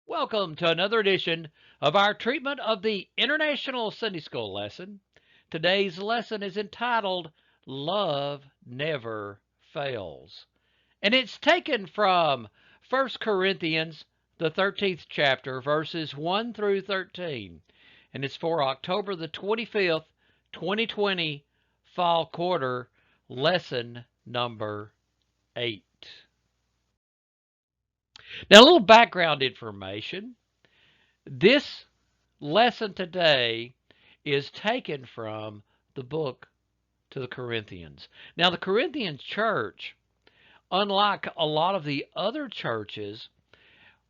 Welcome to another edition of our treatment of the International Sunday School lesson. Today's lesson is entitled Love Never Fails, and it's taken from 1 Corinthians, the 13th chapter, verses 1 through 13, and it's for October the 25th, 2020, fall quarter, lesson number 8. Now, a little background information. This lesson today is taken from the book to the Corinthians. Now, the Corinthian church, unlike a lot of the other churches,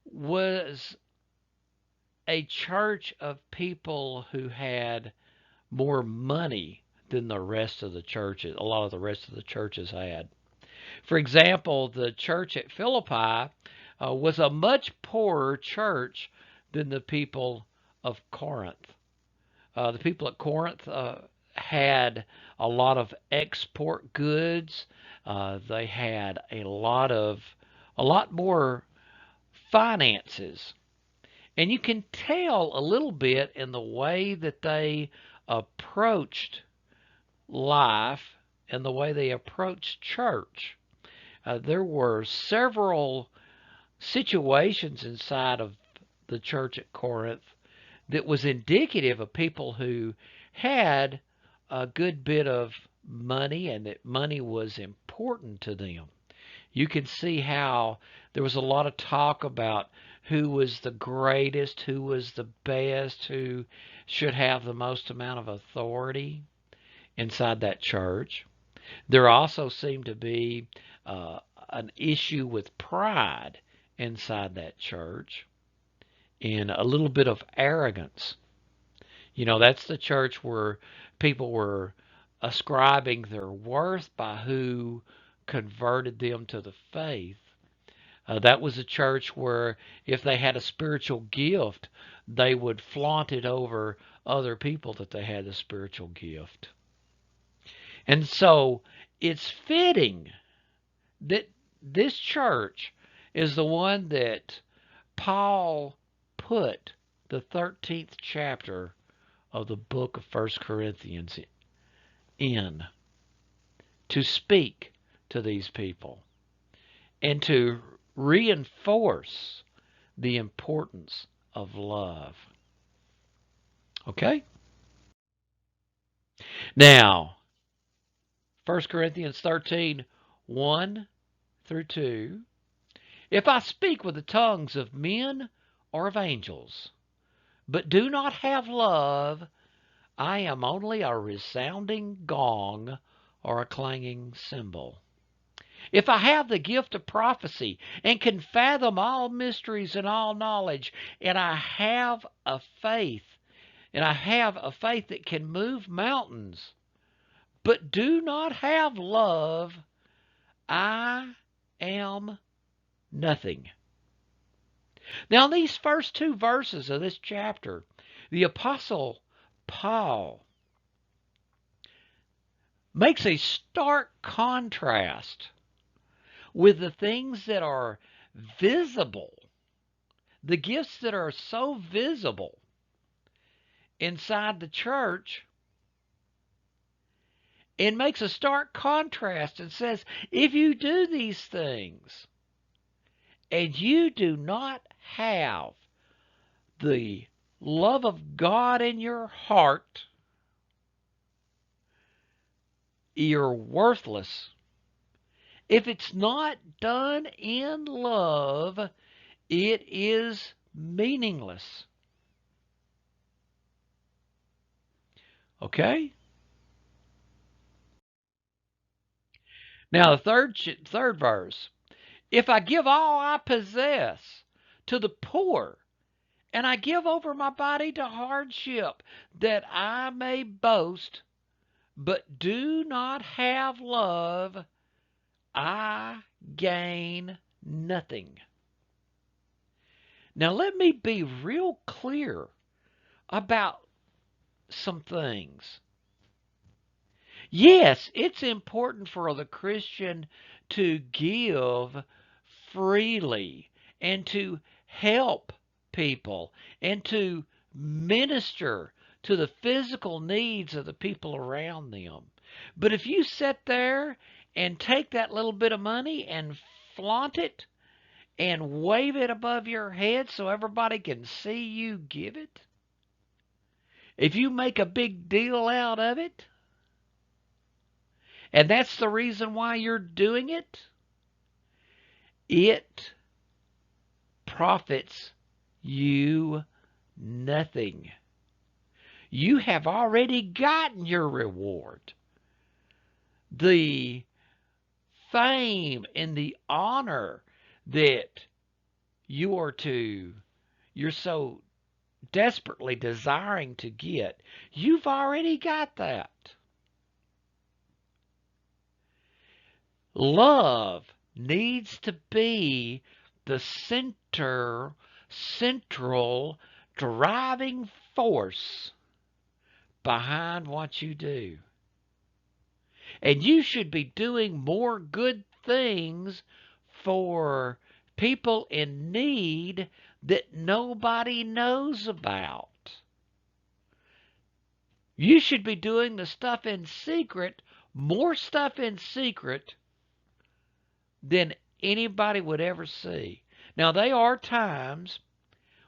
was a church of people who had more money than the rest of the churches, a lot of the rest of the churches had. For example, the church at Philippi was a much poorer church than the people of Corinth. The people at Corinth had a lot of export goods. They had a lot more finances, and you can tell a little bit in the way that they approached life and the way they approached church. There were several situations inside of the church at Corinth that was indicative of people who had a good bit of money and that money was important to them. You can see how there was a lot of talk about who was the greatest, who was the best, who should have the most amount of authority inside that church. There also seemed to be an issue with pride inside that church and a little bit of arrogance. You know, that's the church where people were ascribing their worth by who converted them to the faith. That was a church where if they had a spiritual gift, they would flaunt it over other people that they had a spiritual gift. And so it's fitting that this church is the one that Paul put the 13th chapter of the book of 1 Corinthians in to speak to these people and to reinforce the importance of love. Okay? Now, 1 Corinthians 13, 1 through 2. If I speak with the tongues of men or of angels, but do not have love, I am only a resounding gong or a clanging cymbal. If I have the gift of prophecy and can fathom all mysteries and all knowledge, and I have a faith that can move mountains, but do not have love, I am nothing. Now, in these first two verses of this chapter, the Apostle Paul makes a stark contrast with the things that are visible, the gifts that are so visible inside the church, and makes a stark contrast and says, if you do these things and you do not have the love of God in your heart, you're worthless. If it's not done in love, it is meaningless. Okay? Now, the third verse. If I give all I possess to the poor, and I give over my body to hardship, that I may boast, but do not have love, I gain nothing. Now, let me be real clear about some things. Yes, it's important for the Christian to give freely and to help people and to minister to the physical needs of the people around them. But if you sit there and take that little bit of money and flaunt it and wave it above your head so everybody can see you give it, if you make a big deal out of it, and that's the reason why you're doing it, it profits you nothing. You have already gotten your reward. The fame and the honor that you're so desperately desiring to get, you've already got that. Love needs to be the central driving force behind what you do. And you should be doing more good things for people in need that nobody knows about. You should be doing the stuff in secret, more stuff in secret than anybody would ever see. Now, there are times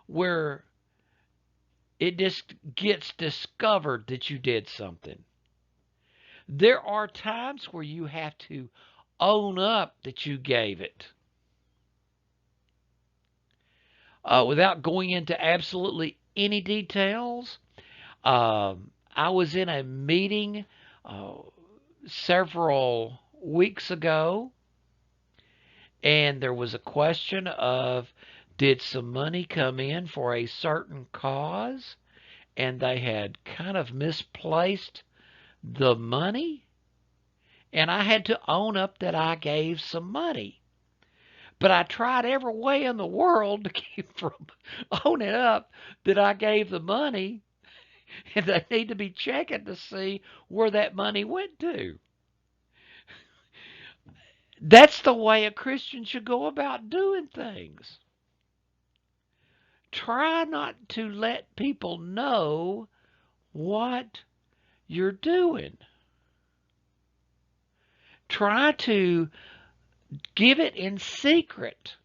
where it just gets discovered that you did something. There are times where you have to own up that you gave it. Without going into absolutely any details, I was in a meeting several weeks ago, and there was a question of, did some money come in for a certain cause, and they had kind of misplaced the money, and I had to own up that I gave some money. But I tried every way in the world to keep from owning up that I gave the money, and they need to be checking to see where that money went to. That's the way a Christian should go about doing things. Try not to let people know what you're doing. Try to give it in secret.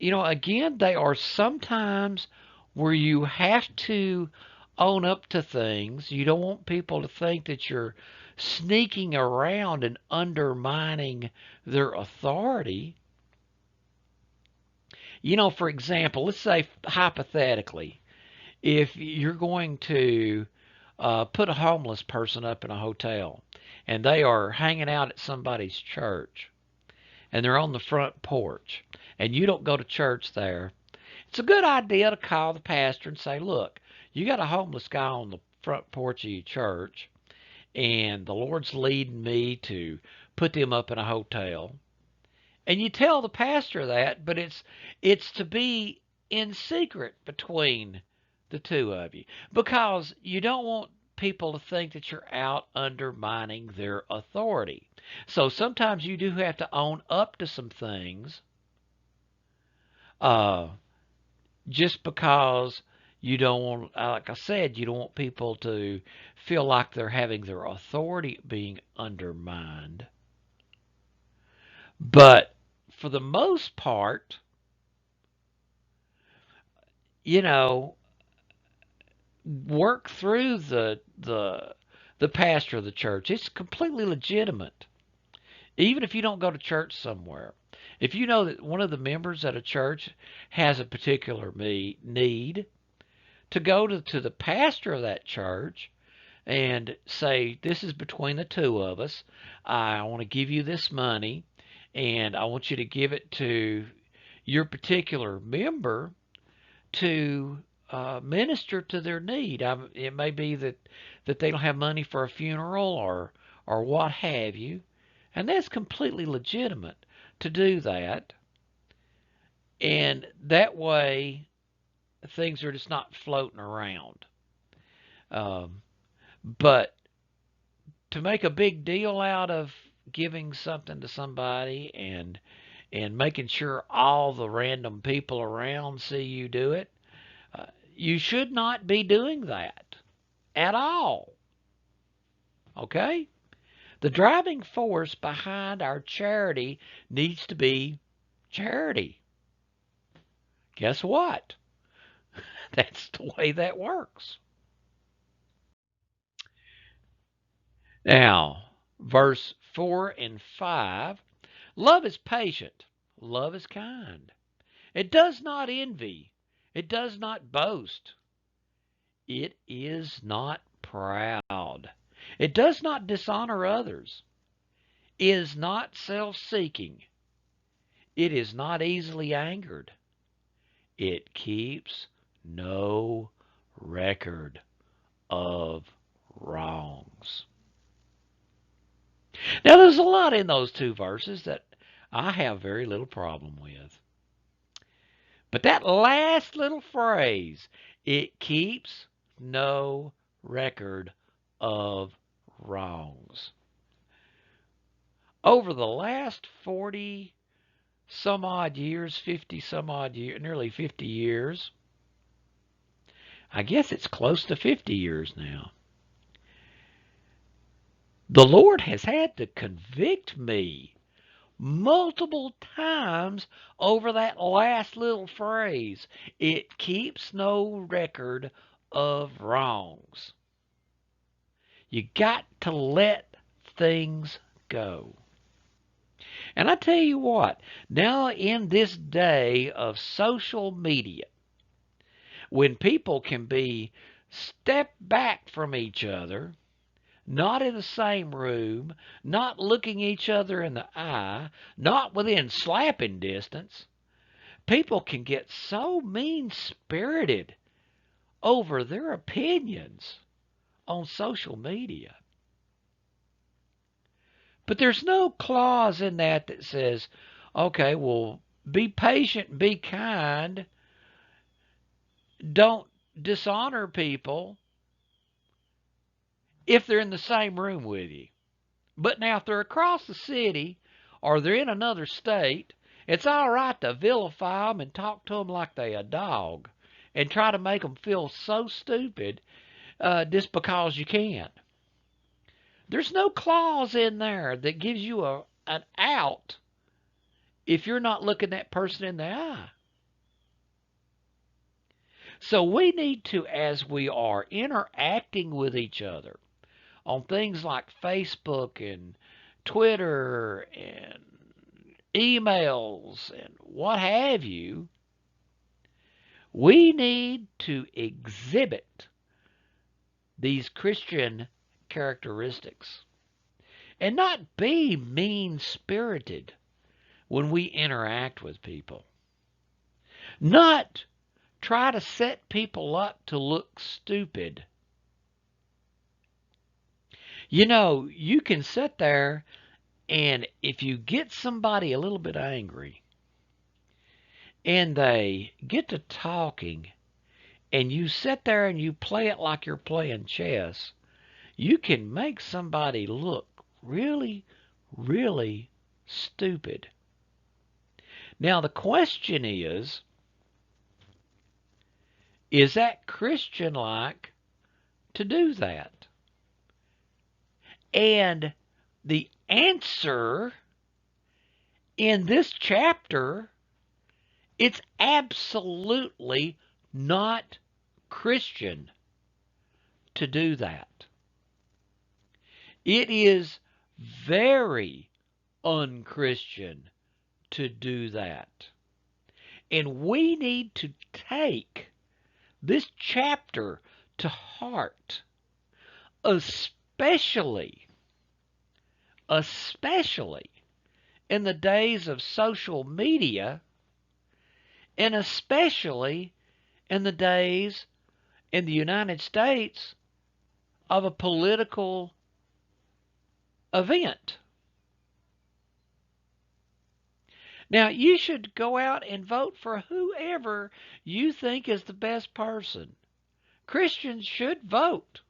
Again, there are sometimes where you have to own up to things. You don't want people to think that you're sneaking around and undermining their authority. For example, let's say hypothetically, if you're going to put a homeless person up in a hotel and they are hanging out at somebody's church and they're on the front porch and you don't go to church there, it's a good idea to call the pastor and say, look, you got a homeless guy on the front porch of your church, and the Lord's leading me to put them up in a hotel. And you tell the pastor that, but it's to be in secret between the two of you, because you don't want people to think that you're out undermining their authority. So sometimes you do have to own up to some things, just because you don't want, like I said, you don't want people to feel like they're having their authority being undermined. But for the most part, you know, work through the pastor of the church. It's completely legitimate. Even if you don't go to church somewhere. If you know that one of the members at a church has a particular need, to go to the pastor of that church and say, this is between the two of us. I want to give you this money, and I want you to give it to your particular member to minister to their need. It may be that they don't have money for a funeral or what have you, and that's completely legitimate to do that. And that way, things are just not floating around. Um, but to make a big deal out of giving something to somebody, and and making sure all the random people around see you do it. You should not be doing that at all. Okay? The driving force behind our charity needs to be charity. Guess what? That's the way that works. Now, verse 4 and 5, love is patient, love is kind. It does not envy, it does not boast, it is not proud, it does not dishonor others, is not self-seeking, it is not easily angered, it keeps no record of wrongs. Now, there's a lot in those two verses that I have very little problem with. But that last little phrase, it keeps no record of wrongs. Over the last 40 some odd years, 50 some odd years, nearly 50 years, I guess it's close to 50 years now, the Lord has had to convict me multiple times over that last little phrase. It keeps no record of wrongs. You got to let things go. And I tell you what, now in this day of social media, when people can be stepped back from each other, not in the same room, not looking each other in the eye, not within slapping distance, people can get so mean-spirited over their opinions on social media. But there's no clause in that says, okay, well, be patient, be kind, don't dishonor people if they're in the same room with you. But now if they're across the city or they're in another state, it's all right to vilify them and talk to them like they're a dog and try to make them feel so stupid just because you can. There's no clause in there that gives you an out if you're not looking that person in the eye. So we need to, as we are interacting with each other on things like Facebook and Twitter and emails and what have you, we need to exhibit these Christian characteristics and not be mean-spirited when we interact with people. Not try to set people up to look stupid. You know, you can sit there and if you get somebody a little bit angry and they get to talking and you sit there and you play it like you're playing chess, you can make somebody look really, really stupid. Now, the question is that Christian-like to do that? And the answer in this chapter, it's absolutely not Christian to do that. It is very unchristian to do that. And we need to take this chapter to heart, especially in the days of social media, and especially in the days in the United States of a political event. Now, you should go out and vote for whoever you think is the best person. Christians should vote.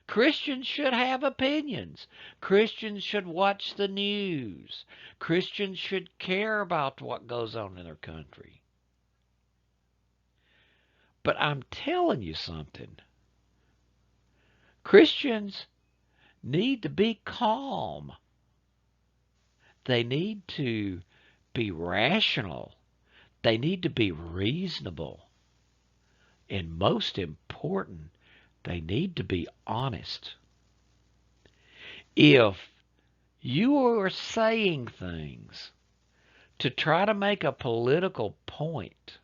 Christians should have opinions. Christians should watch the news. Christians should care about what goes on in their country. But I'm telling you something. Christians need to be calm. They need to be rational. They need to be reasonable. And most important, they need to be honest. If you are saying things to try to make a political point,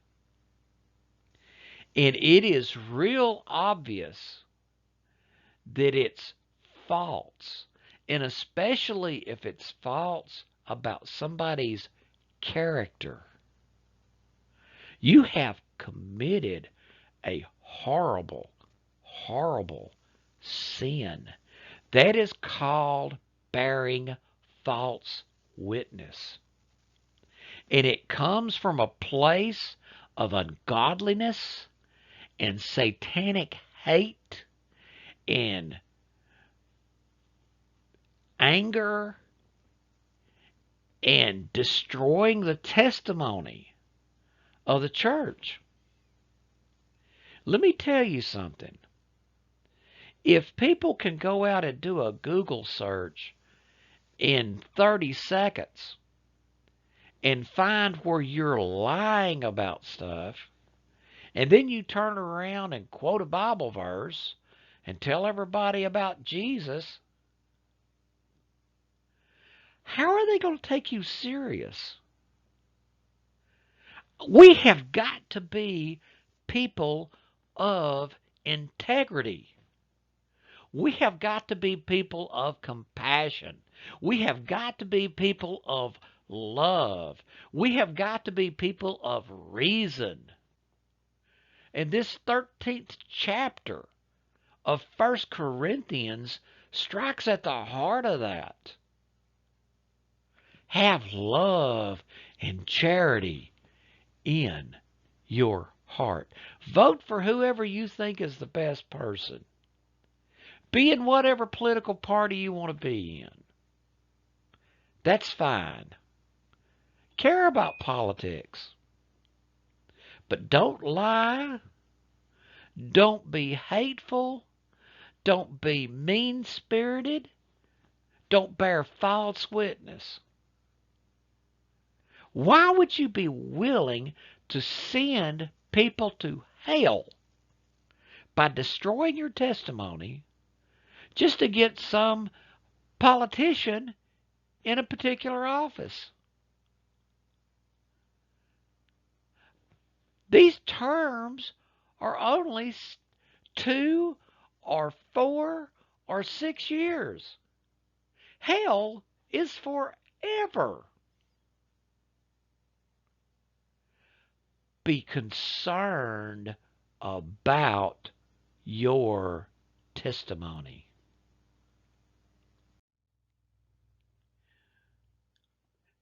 and it is real obvious that it's false, and especially if it's false about somebody's character, you have committed a horrible, horrible sin. That is called bearing false witness. And it comes from a place of ungodliness and satanic hate and anger and destroying the testimony of the church. Let me tell you something. If people can go out and do a Google search in 30 seconds and find where you're lying about stuff, and then you turn around and quote a Bible verse and tell everybody about Jesus, how are they going to take you serious? We have got to be people of integrity. We have got to be people of compassion. We have got to be people of love. We have got to be people of reason. And this 13th chapter of 1 Corinthians strikes at the heart of that. Have love and charity in your heart. Vote for whoever you think is the best person. Be in whatever political party you want to be in. That's fine. Care about politics. But don't lie. Don't be hateful. Don't be mean-spirited. Don't bear false witness. Why would you be willing to send people to hell by destroying your testimony just to get some politician in a particular office? These terms are only 2 or 4 or 6 years. Hell is forever. Be concerned about your testimony.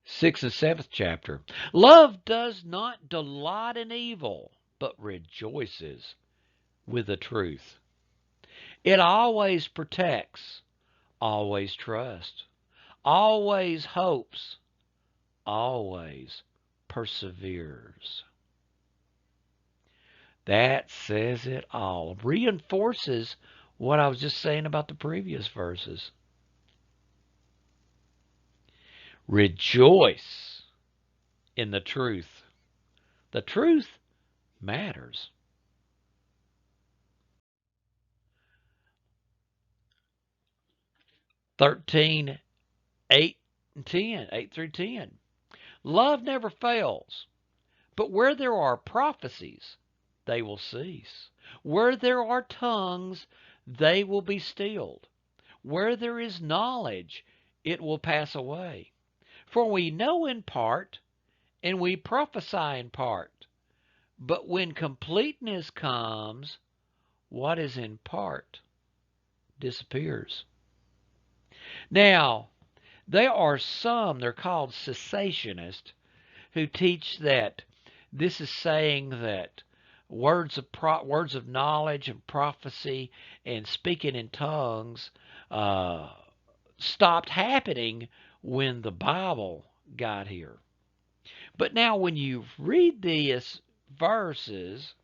Sixth and seventh chapter. Love does not delight in evil, but rejoices with the truth. It always protects, always trusts, always hopes, always perseveres. That says it all. Reinforces what I was just saying about the previous verses. Rejoice in the truth. The truth matters. Thirteen, 8 and 10, 8 through 10. Love never fails, but where there are prophecies, they will cease. Where there are tongues, they will be stilled. Where there is knowledge, it will pass away. For we know in part, and we prophesy in part. But when completeness comes, what is in part disappears. Now, there are some, they're called cessationists, who teach that this is saying that words of knowledge and prophecy and speaking in tongues uh, stopped happening when the Bible got here. But now, when you read these verses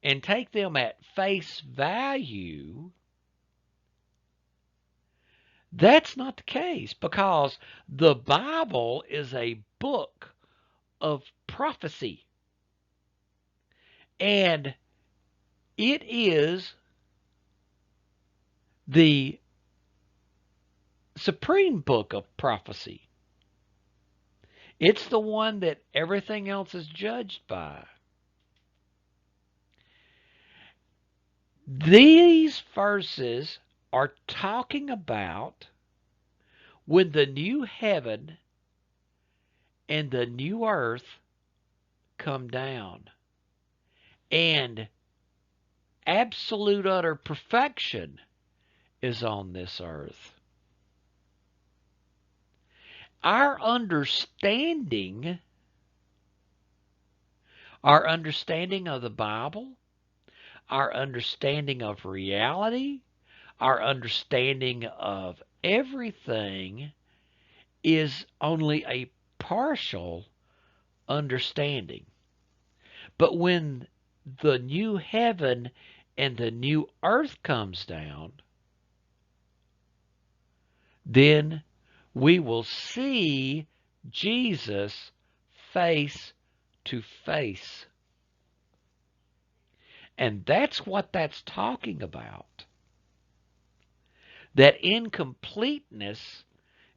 and take them at face value, that's not the case, because the Bible is a book of prophecy, and it is the supreme book of prophecy. It's the one that everything else is judged by. These verses are talking about when the new heaven and the new earth come down, and absolute utter perfection is on this earth. Our understanding of the Bible, our understanding of reality, our understanding of everything is only a partial understanding. But when the new heaven and the new earth comes down, then we will see Jesus face to face. And that's what that's talking about. That incompleteness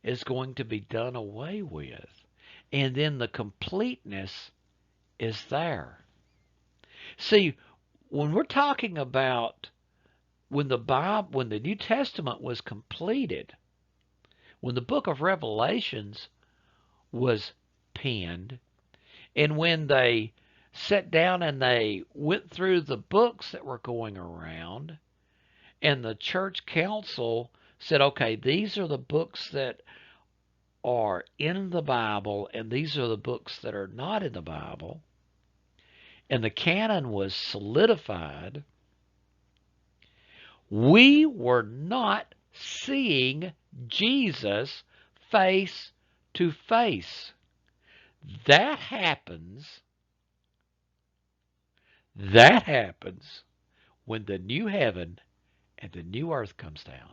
is going to be done away with. And then the completeness is there. See, when we're talking about when the New Testament was completed, when the book of Revelations was penned, and when they sat down and they went through the books that were going around, and the church council said, okay, these are the books that are in the Bible, and these are the books that are not in the Bible, and the canon was solidified, we were not seeing Jesus face to face. That happens when the new heaven and the new earth comes down.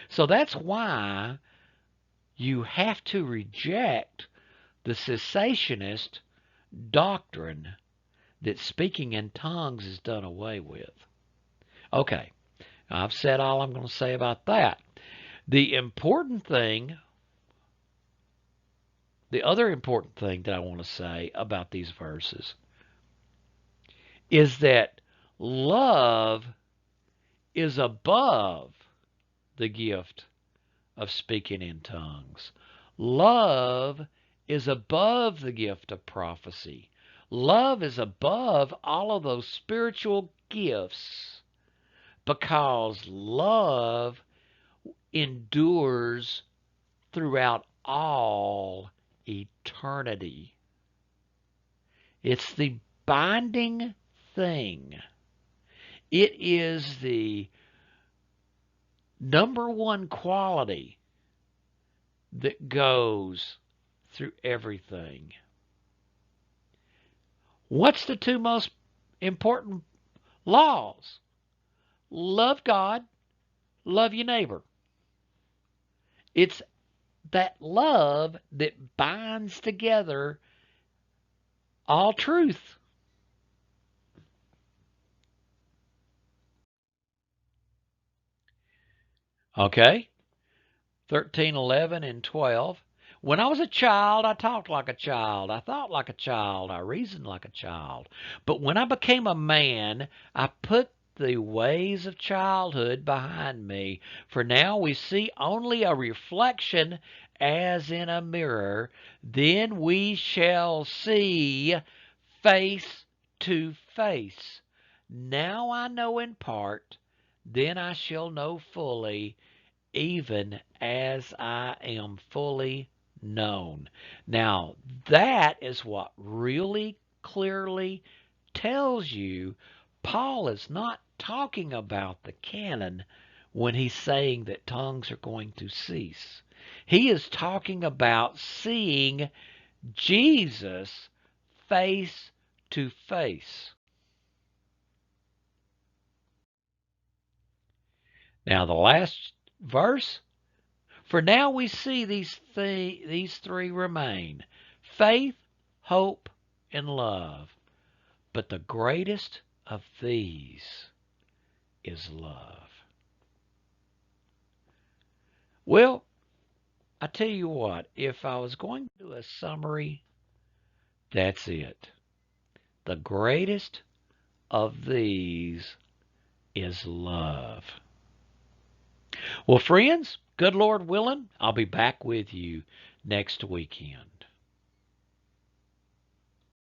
So that's why you have to reject the cessationist doctrine that speaking in tongues is done away with. Okay, I've said all I'm going to say about that. The other important thing that I want to say about these verses is that love is above the gift of speaking in tongues. Love is above the gift of prophecy. Love is above all of those spiritual gifts, because love endures throughout all eternity. It's the binding thing. It is the number one quality that goes through everything. What's the two most important laws? Love God, love your neighbor. It's that love that binds together all truth. Okay? 13, 11, and 12. When I was a child, I talked like a child. I thought like a child. I reasoned like a child. But when I became a man, I put the ways of childhood behind me. For now we see only a reflection as in a mirror. Then we shall see face to face. Now I know in part, then I shall know fully, even as I am fully known. Now, that is what really clearly tells you Paul is not talking about the canon when he's saying that tongues are going to cease. He is talking about seeing Jesus face to face. Now, the last verse. For now we see these three remain: faith, hope, and love. But the greatest of these is love. Well, I tell you what, if I was going to do a summary, that's it. The greatest of these is love. Well, friends, good Lord willing, I'll be back with you next weekend.